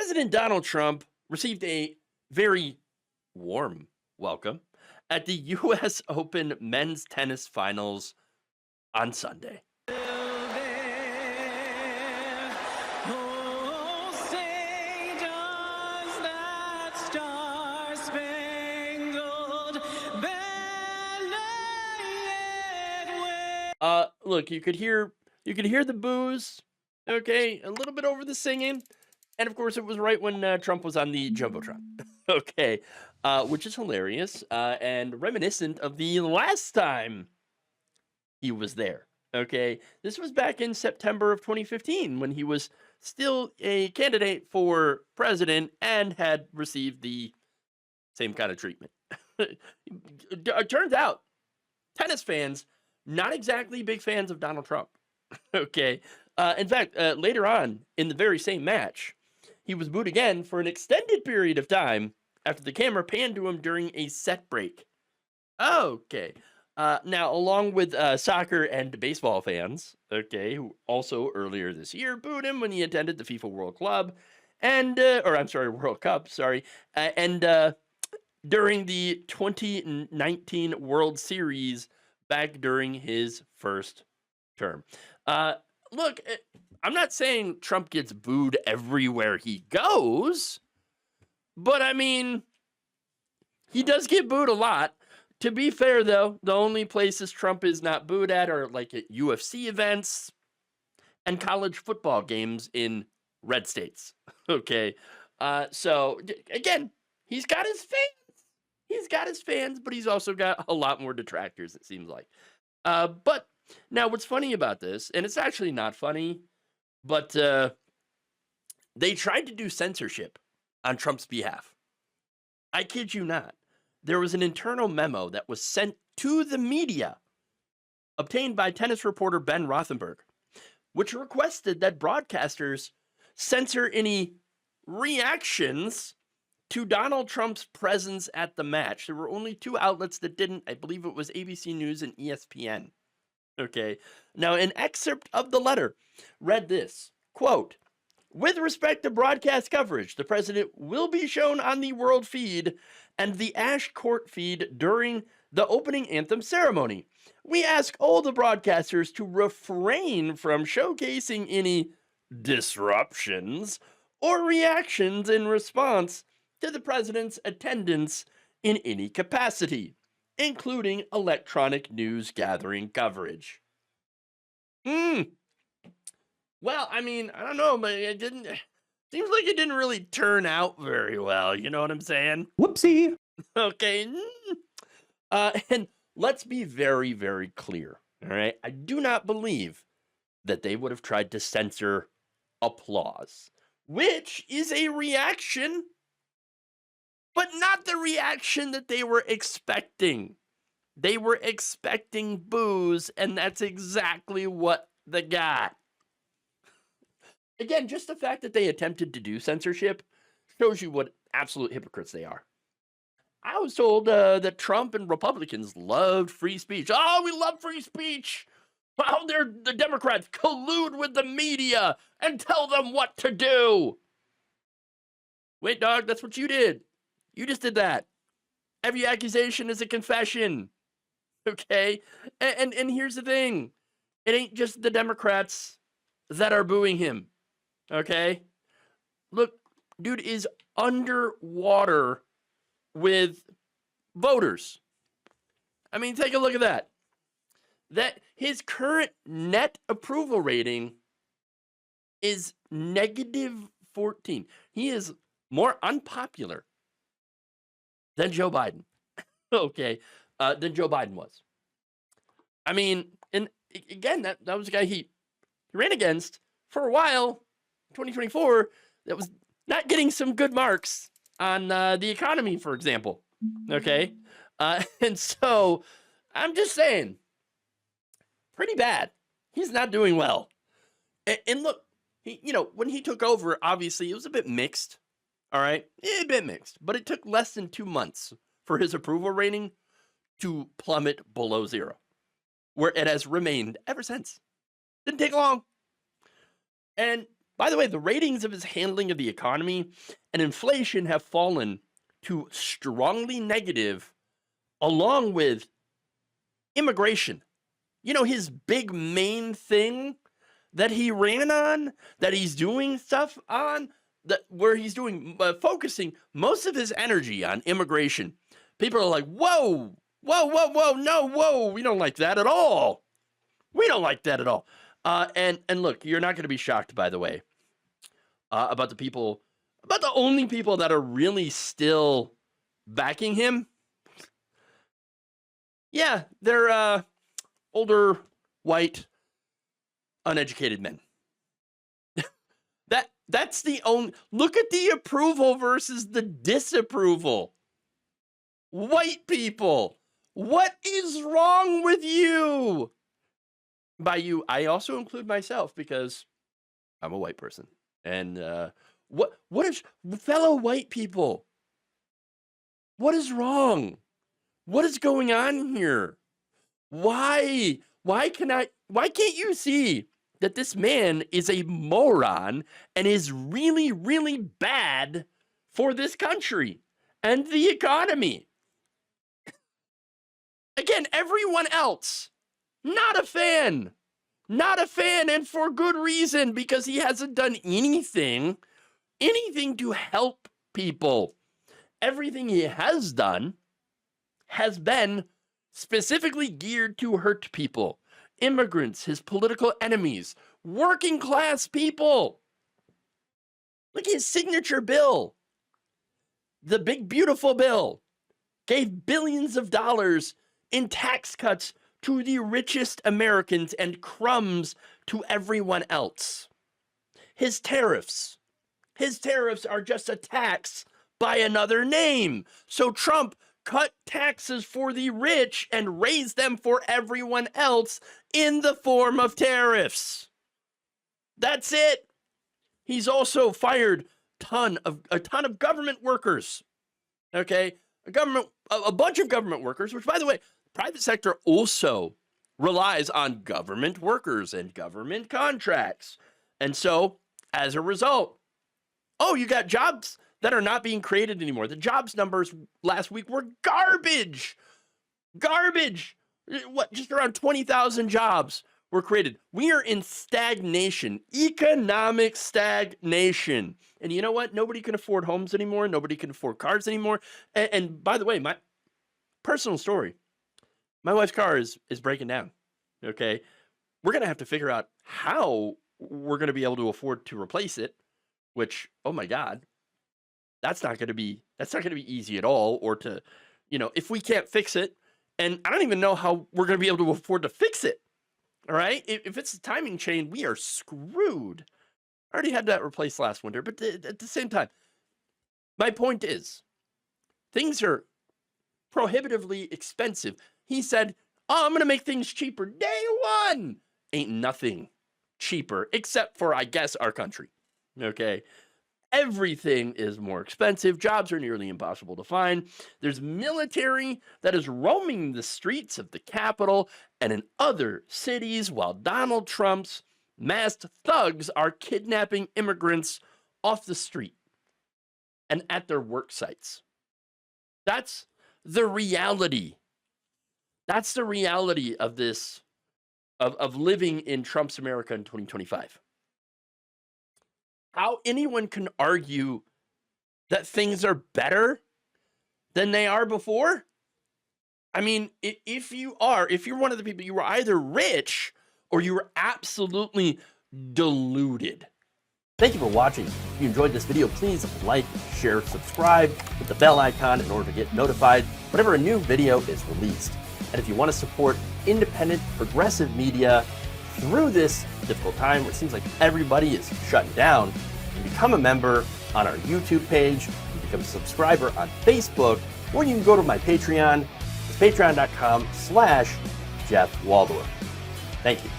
President Donald Trump received a very warm welcome at the U.S. Open men's tennis finals on Sunday. Look, you could hear the boos, okay, a little bit over the singing, and of course it was right when Trump was on the jumbotron, okay, which is hilarious and reminiscent of the last time he was there. Okay, this was back in September of 2015 when he was still a candidate for president and had received the same kind of treatment. It turns out tennis fans not exactly big fans of Donald Trump. Okay, in fact, later on in the very same match, he was booed again for an extended period of time after the camera panned to him during a set break. Okay. Now, along with soccer and baseball fans, okay, who also earlier this year booed him when he attended the FIFA World Club, and or I'm sorry, World Cup, sorry, and during the 2019 World Series back during his first term. Look, I'm not saying Trump gets booed everywhere he goes, but I mean, he does get booed a lot. To be fair, though, the only places Trump is not booed at are like at UFC events and college football games in red states. Okay. So, again, he's got his fans. He's got his fans, but he's also got a lot more detractors, it seems like. But now what's funny about this, and it's actually not funny, but they tried to do censorship on Trump's behalf. I kid you not. There was an internal memo that was sent to the media, obtained by tennis reporter Ben Rothenberg, which requested that broadcasters censor any reactions to Donald Trump's presence at the match. There were only two outlets that didn't. I believe it was ABC News and ESPN. Okay. Now, an excerpt of the letter read this, quote, "With respect to broadcast coverage, the president will be shown on the world feed and the Ash Court feed during the opening anthem ceremony. We ask all the broadcasters to refrain from showcasing any disruptions or reactions in response to the president's attendance in any capacity, including electronic news gathering coverage." Well, I mean, I don't know, but it didn't. Seems like it didn't really turn out very well. You know what I'm saying? Whoopsie. Okay. And let's be very, very clear. All right. I do not believe that they would have tried to censor applause, which is a reaction, but not the reaction that they were expecting. They were expecting boos, and that's exactly what they got. Again, just the fact that they attempted to do censorship shows you what absolute hypocrites they are. I was told that Trump and Republicans loved free speech. Oh, we love free speech. How the Democrats collude with the media and tell them what to do. Wait, dog, that's what you did. You just did that. Every accusation is a confession. Okay? And here's the thing. It ain't just the Democrats that are booing him. Okay? Look, dude is underwater with voters. I mean, take a look at that. That his current net approval rating is -14. He is more unpopular than Joe Biden. Okay, than Joe Biden was. I mean, and again, that was the guy he ran against for a while. 2024, that was not getting some good marks on the economy, for example. Okay, and so I'm just saying, pretty bad. He's not doing well. And look, when he took over, obviously it was a bit mixed. All right, a bit mixed, but it took less than 2 months for his approval rating to plummet below zero, where it has remained ever since. Didn't take long. And By the way, the ratings of his handling of the economy and inflation have fallen to strongly negative, along with immigration. You know, his big main thing that he ran on, that he's doing stuff on, that where he's doing focusing most of his energy on immigration. People are like, whoa, whoa, whoa, whoa, no, whoa, we don't like that at all. We don't like that at all. And look, you're not going to be shocked, by the way, about the only people that are really still backing him. Yeah, they're older, white, uneducated men. That's the only. Look at the approval versus the disapproval. White people, what is wrong with you? By you, I also include myself because I'm a white person. And what is, fellow white people? What is wrong? What is going on here? Why can't you see that this man is a moron and is really, really bad for this country and the economy? Again, everyone else, not a fan, and for good reason, because he hasn't done anything to help people. Everything he has done has been specifically geared to hurt people. Immigrants, his political enemies, working class people. Look at his signature bill. The big, beautiful bill gave billions of dollars in tax cuts to the richest Americans and crumbs to everyone else. His tariffs are just a tax by another name. So Trump cut taxes for the rich and raised them for everyone else in the form of tariffs. That's it. He's also fired a ton of government workers. Okay? A bunch of government workers, which, by the way, private sector also relies on government workers and government contracts. And so, as a result, you got jobs that are not being created anymore. The jobs numbers last week were garbage. Garbage. What? Just around 20,000 jobs were created. We are in stagnation, economic stagnation. And you know what? Nobody can afford homes anymore. Nobody can afford cars anymore. And by the way, my personal story, my wife's car is breaking down. Okay. We're going to have to figure out how we're going to be able to afford to replace it, which, oh my God, that's not going to be easy at all. Or to, if we can't fix it, and I don't even know how we're going to be able to afford to fix it. All right. If it's a timing chain, we are screwed. I already had that replaced last winter, but at the same time, my point is things are prohibitively expensive. He said, I'm going to make things cheaper day one. Ain't nothing cheaper except for, I guess, our country. Okay. Everything is more expensive. Jobs are nearly impossible to find. There's military that is roaming the streets of the capital and in other cities while Donald Trump's masked thugs are kidnapping immigrants off the street and at their work sites. That's the reality. That's the reality of this, of living in Trump's America in 2025. How anyone can argue that things are better than they are before? I mean, if you're one of the people, you were either rich or you were absolutely deluded. Thank you for watching. If you enjoyed this video, please like, share, subscribe, hit the bell icon in order to get notified whenever a new video is released. And if you want to support independent, progressive media through this difficult time where it seems like everybody is shutting down, you can become a member on our YouTube page, you can become a subscriber on Facebook, or you can go to my Patreon. It's patreon.com/Jeff Waldorf. Thank you.